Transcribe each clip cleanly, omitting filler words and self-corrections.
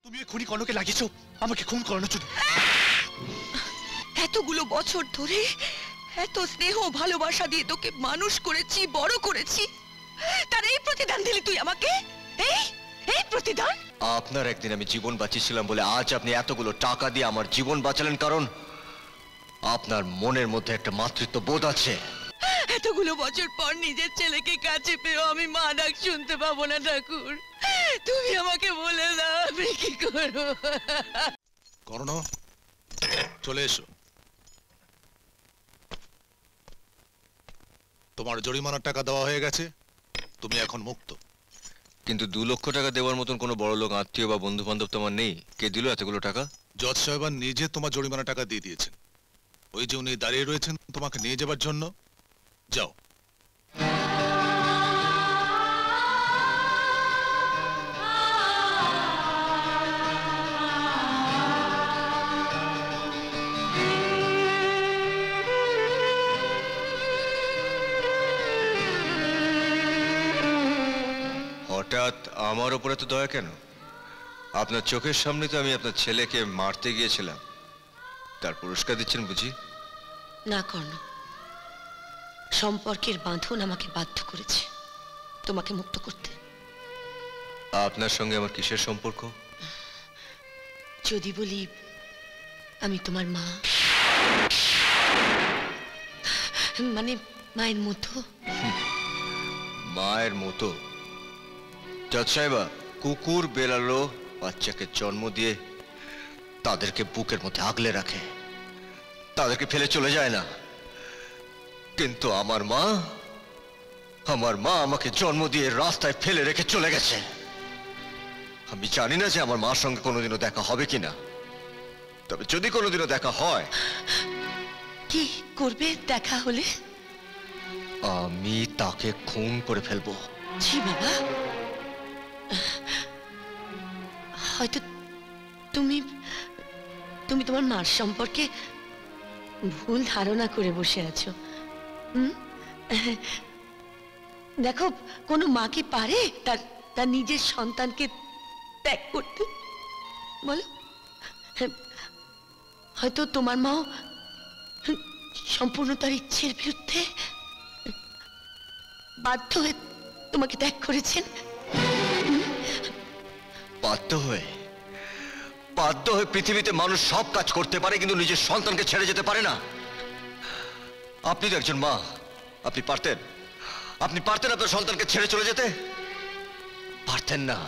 তুমি ওই খুনি কর্ণকে লাগিয়েছো আমাকে খুন করানোর জন্য। এতগুলো বছর ধরে এত স্নেহ ভালোবাসা দিয়ে তোকে মানুষ করেছি, বড় করেছি, তার এই প্রতিদান দিলি তুই আমাকে? এই প্রতিদান? আপনার একদিন আমি জীবন বাঁচিয়েছিলাম বলে আজ আপনি এতগুলো টাকা দিয়ে আমার জীবন বাঁচালেন, কারণ আপনার মনের মধ্যে একটা মাতৃত্ব বোধ আছে। এতগুলো বছর পর নিজের ছেলেকে কাছে পেয়েও আমি মা ডাক শুনতে পাবো না ঠাকুর। তুমি আমাকে বলে দাও আমি কি করবো? কর্ণ, চলে এসো। তোমার জরিমানার টাকা দেওয়া হয়ে গেছে, তুমি এখন মুক্ত। কিন্তু 2 লক্ষ টাকা দেওয়ার মতন কোনো বড় লোক আত্মীয় বা বন্ধু বান্ধব তোমার নেই। কে দিল এতগুলো টাকা? জজ সাহেবান নিজে তোমার জরিমানা টাকা দিয়ে দিয়েছেন। ওই যে উনি দাঁড়িয়ে রয়েছেন তোমাকে নিয়ে যাবার জন্য। যাও। হঠাৎ আমার উপরে তো দয়া কেন? আপনার চোখের সামনে তো আমি আপনার ছেলেকে মারতে গিয়েছিলাম, তার পুরস্কার দিচ্ছেন বুঝি? না কর্ণ, সম্পর্কের বাঁধন আমাকে বাধ্য করেছে তোমাকে মুক্ত করতে। আপনার সঙ্গে আমার কিসের সম্পর্ক? যদি বলি আমি তোমার মা, মানে মায়ের মতো। মায়ের মতো? জজ সাহেবা, কুকুর বেড়ালো বাচ্চাকে জন্ম দিয়ে তাদেরকে বুকের মধ্যে আগলে রাখে, তাদেরকে ফেলে চলে যায় না। কিন্তু আমার মা আমাকে জন্ম দিয়ে রাস্তায় ফেলে রেখে চলে গেছে। আমি জানি না যে আমার মার সঙ্গে কোনোদিনও দেখা হবে কিনা, তবে যদি কোনোদিনও দেখা হয়। কি করবে দেখা হলে? আমি তাকে খুন করে ফেলবো। জি বাবা, হয়তো তুমি তোমার মার সম্পর্কে ভুল ধারণা করে বসে আছো। দেখো, কোনো মা কি পারে তার নিজের সন্তানকে ত্যাগ করতে? বলো। হয়তো তোমার মাও সম্পূর্ণ তার ইচ্ছের বিরুদ্ধে বাধ্য হয়ে তোমাকে ত্যাগ করেছেন। বাধ্য হয়ে পৃথিবীতে মানুষ সব কাজ করতে পারে, কিন্তু নিজের সন্তানকে ছেড়ে যেতে পারে না। আপনি তো একজন মা, আপনি পারতেন আপনার সন্তানকে ছেড়ে চলে যেতে? পারতেন না।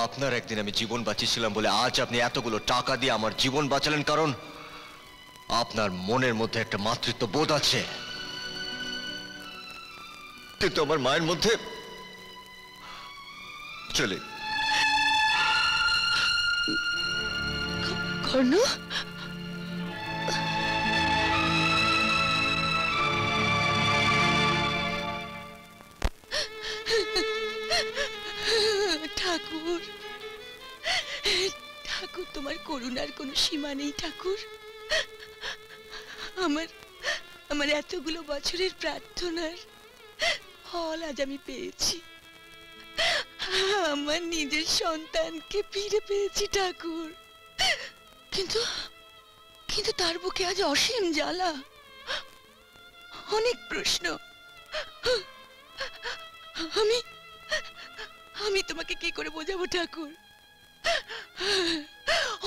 আপনার একদিন আমি জীবন বাঁচিয়েছিলাম বলে আজ আপনি এতগুলো টাকা দিয়ে আমার জীবন বাঁচালেন, কারণ আপনার মনের মধ্যে একটা মাতৃত্ব বোধ আছে। কিন্তু আমার মায়ের মধ্যে চলে। কর্ণ, ঠাকুর, ঠাকুর তোমার করুণার কোনো সীমা নেই ঠাকুর। আমার এতগুলো বছরের প্রার্থনার ফল আজ আমি পেয়েছি। আমার নিজের সন্তানকে ফিরে পেয়েছি ঠাকুর। কিন্তু তার বুকে আজ অসীম জ্বালা, অনেক প্রশ্ন। আমি তোমাকে কি করে বোঝাবো ঠাকুর?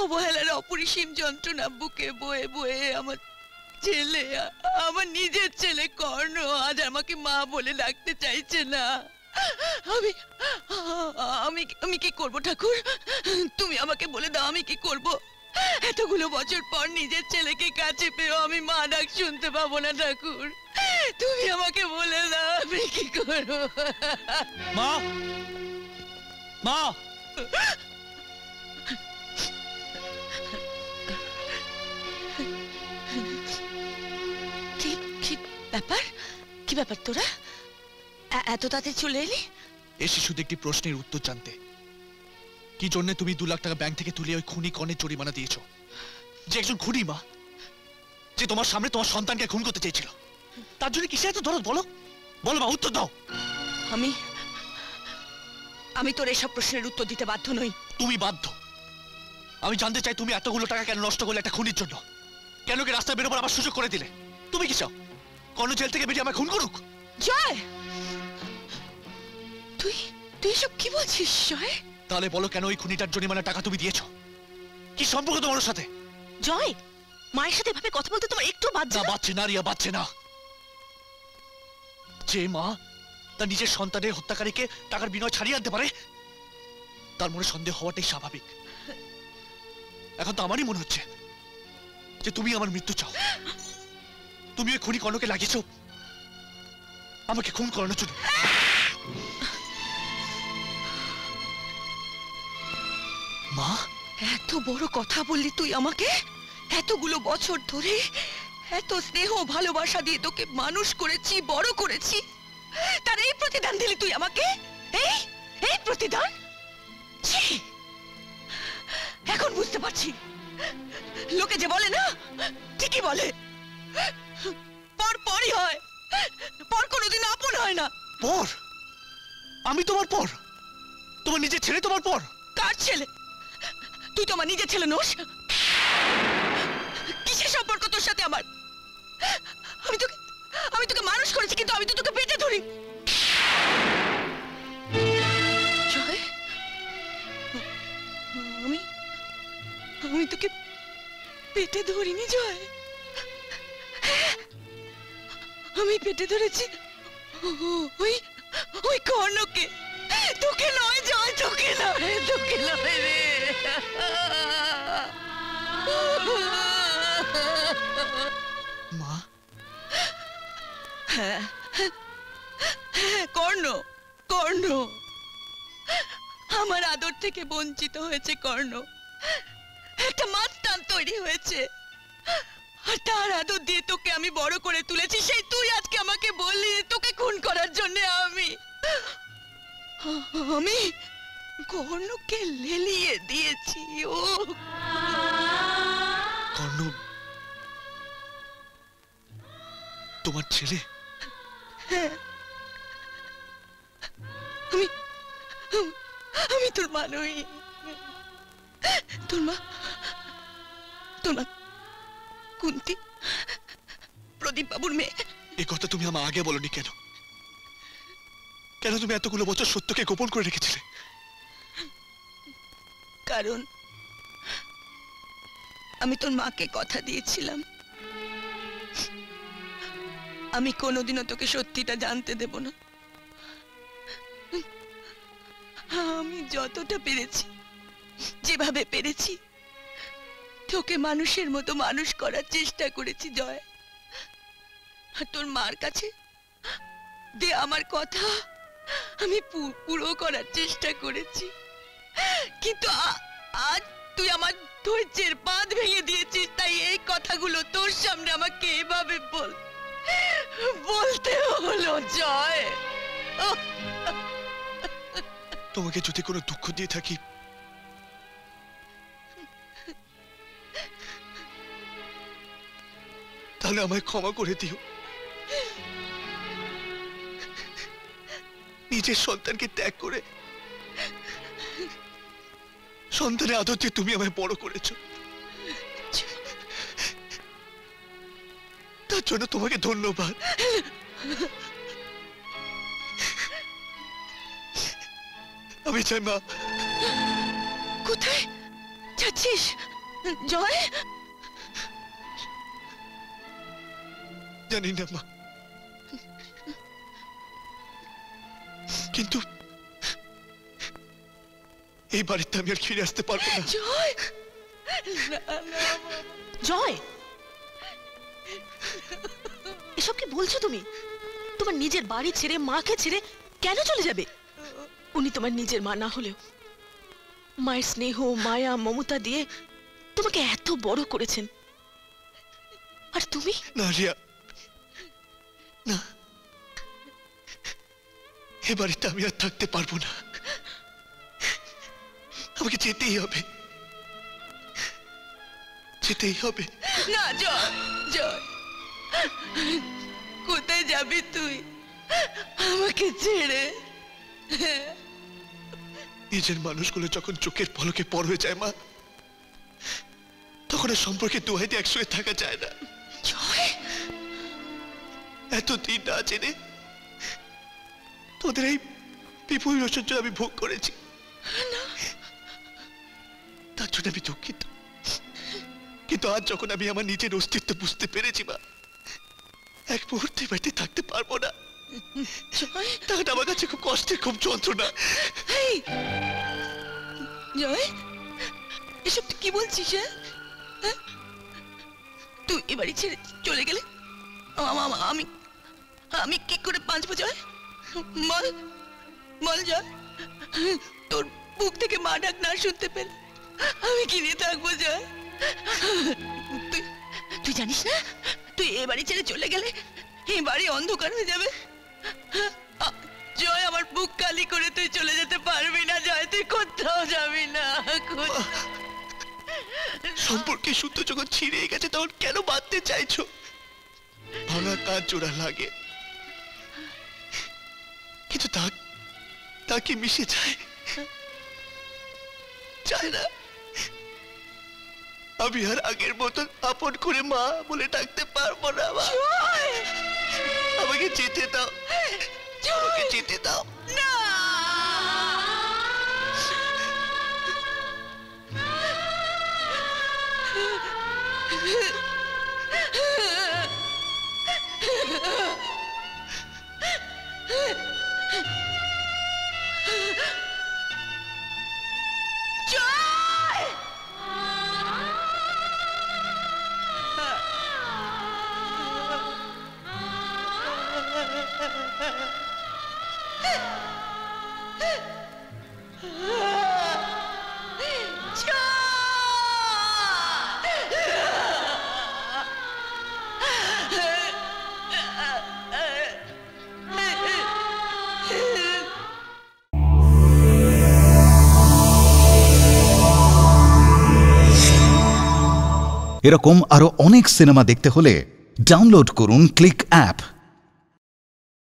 অবহেলার অপরিসীম যন্ত্রণা বুকে বয়ে বয়ে আমার ছেলে, আমার নিজের ছেলে কর্ণ আজ আমাকে মা বলে ডাকতে চাইছে না। আমি কি করব ঠাকুর? তুমি আমাকে বলে দাও আমি কি করব? এতগুলো বছর পর নিজের ছেলেকে কাছে পেয়েও আমি মা ডাক শুনতে পাবো না ঠাকুর। তুমি আমাকে বলে দাও আমি কি করব? মা, মা! কি ব্যাপার তোরা এত তাড়াতাড়ি চলে এলি? এসে শুধু একটি প্রশ্নের উত্তর জানতে, কি জন্য তুমি 2 লাখ টাকা ব্যাংক থেকে তুলে ওই খুনি কর্ণের জরিমানা দিয়েছো? যে একজন খুনি মা, যে তোমার সামনে তোমার সন্তানকে খুন করতে চেয়েছিল, তার জন্য কিসে এত দরদ? বলো বলো মা, উত্তর দাও। আমি তোর এসব প্রশ্নের উত্তর দিতে বাধ্য নই। তুমি বাধ্য। আমি জানতে চাই তুমি এতগুলো টাকা কেন নষ্ট করলে একটা খুনির জন্য? কেন কি রাস্তায় বেরোবার আবার সুযোগ করে দিলে? তুমি কি চাও কর্ণ জেল থেকে বেরিয়ে আমায় খুন করুক? জয়, তুই তুই এসব কি বলছিস জয়? তাহলে বলো কেন ওই খুনিটার জরিমানার টাকা তুমি দিয়েছো? কি সম্পর্ক তোমার সাথে? জয়, মায়ের সাথে এভাবে কথা বলতে তোমার একটু বাধ্য? না, বাচ্চে না রিয়া, বাচ্চে না। যে মা তার নিজের সন্তানের হত্যাকারীকে টাকার বিনিময়ে ছাড়িয়ে আনতে পারে, তার মনে সন্দেহ হওয়াটাই স্বাভাবিক। এখন তো আমারই মনে হচ্ছে যে তুমি আমার মৃত্যু চাও। তুমি ওই খুনি কর্ণকে লাগিয়েছো আমাকে খুন করানোর জন্য। মা, এত বড় কথা বললি তুই আমাকে? এতগুলো বছর ধরে এত স্নেহ ভালোবাসা দিয়ে তোকে মানুষ করেছি, বড় করেছি, তার এই প্রতিদান দিলি তুই আমাকে? এই এই প্রতিদান? ছি! এখন বুঝতে পারছি, লোকে যে বলে না, ঠিকই বলে, পর পরই হয়, পর কোনোদিন আপন হয় না। পর? আমি তোমার পর? তোমার নিজের ছেলে তোমার পর? কার ছেলে? তুই তো আমার নিজের ছেলে নোস। কিসের সম্পর্ক তোর সাথে আমার? আমি তোকে মানুষ করেছি, কিন্তু আমি তো তোকে পেটে ধরি। জয়, আমি তোকে পেটে ধরিনি জয়। আমি পেটে ধরেছি ওই ওই কর্ণকে। তোকে নয় জয়, তোকে নয়, তোকে নয় রে। মা, কর্ণ, কর্ণ আমার আদর থেকে বঞ্চিত হয়েছে। কর্ণ একটা মাস্তান তৈরি হয়েছে, আর তার আদর দিয়ে তোকে আমি বড় করে তুলেছি। সেই তুই আজকে আমাকে বললি তোকে খুন করার জন্য আমি কর্ণকে লেলিয়ে দিয়েছি। ও কর্ণ তোমার ছেলে? আমি আমি তোর মা নই। তোর মা কুন্তি, প্রদীপ বাবুর মেয়ে। এই কথা তুমি আমার আগে বলনি কেন? কেন তুমি এতগুলো বছর সত্যকে গোপন করে রেখেছিলে? কারণ আমি তোর মাকে কথা দিয়েছিলাম, আমি কোনোদিনও তোকে সত্যিটা জানতে দেব না। আমি যতটা পেরেছি, যেভাবে পেরেছি, তোকে মানুষের মতো মানুষ করার চেষ্টা করেছি জয়। আর তোর মার কাছে দে আমার কথা আমি পুরো করার চেষ্টা করেছি, কিন্তু আজ তুই আমার ধৈর্যের বাঁধ ভেঙে দিয়েছিস। তাই এই কথাগুলো তোর সামনে আমাকে এভাবে বলতে হলো জয়। তোমাকে যদি কোনো দুঃখ দিয়ে থাকি, তাহলে আমায় ক্ষমা করে দিও। নিজের সন্তানকে ত্যাগ করে সন্তানের আদর দিয়ে তুমি আমায় বড় করেছো, তার জন্য তোমাকে ধন্যবাদ। আমি চাই মা। কোথায় যাচ্ছিস জয়? জানি না মা, কিন্তু এই বাড়িতে আমি আর ফিরে আসতে পারবো না। জয়, জয়, এসব কি বলছো তুমি? তোমার নিজের বাড়ি ছেড়ে, মাকে ছেড়ে কেন চলে যাবে? উনি তোমার নিজের মা না হলেও মায়ের স্নেহ, মায়া, মমতা দিয়ে তোমাকে এত বড় করেছেন, আর তুমি? না রিয়া, না, এ বাড়িতে আমি আর থাকতে পারবো না। আমাকে যেতেই হবে, যেতেই হবে। না জয়, জয়, কোথায় যাবি তুই আমাকে ছেড়ে? নিজের মানুষগুলো যখন চোখের পলকে পর হয়ে যায় মা, তখন আর সম্পর্কে দোহাই দিয়ে একসঙ্গে থাকা যায় না। জয়, এতদিন না জেনে তোদের এই বিপুল ঐশ্বর্য আমি ভোগ করেছি, তার জন্য আমি দুঃখিত। কিন্তু আজ যখন আমি আমার নিজের অস্তিত্ব বুঝতে পেরেছি মা, এক মুহূর্তে বাড়িতে থাকতে পারবো না। জয়, তখন আমার কাছে খুব কষ্টের, খুব যন্ত্রণা। এই, জয়, এসব তুই কি বলছিস? হ্যাঁ? তুই এ বাড়ি ছেড়ে চলে গেলে আমি আমি কি করে বাঁচবো জয়? বল বল জয়, তোর বুক থেকে মা ডাক না শুনতে পেলে আমি কি নিয়ে থাকবো জয়? তুই তুই জানিস না, তুই এ বাড়ি ছেড়ে চলে গেলে এই বাড়ি অন্ধকার হয়ে যাবে। জয়, আমার বুক খালি করে তুই চলে যেতে পারবি না জয়, তুই কোথাও যাবি না। সম্পর্কে সূত্র যখন ছিঁড়ে গেছে তখন কেন বাঁধতে চাইছো? ভাঙা কাজ জোড়া লাগে, কিন্তু তা কি মিশে যায়? যায় না। আমি আর আগের মতন আপন করে মা বলে ডাকতে পারবো না। আমাকে যেতে দাও, আমাকে যেতে দাও। না, এরকম আরো অনেক সিনেমা দেখতে হলে ডাউনলোড করুন ক্লিক অ্যাপ।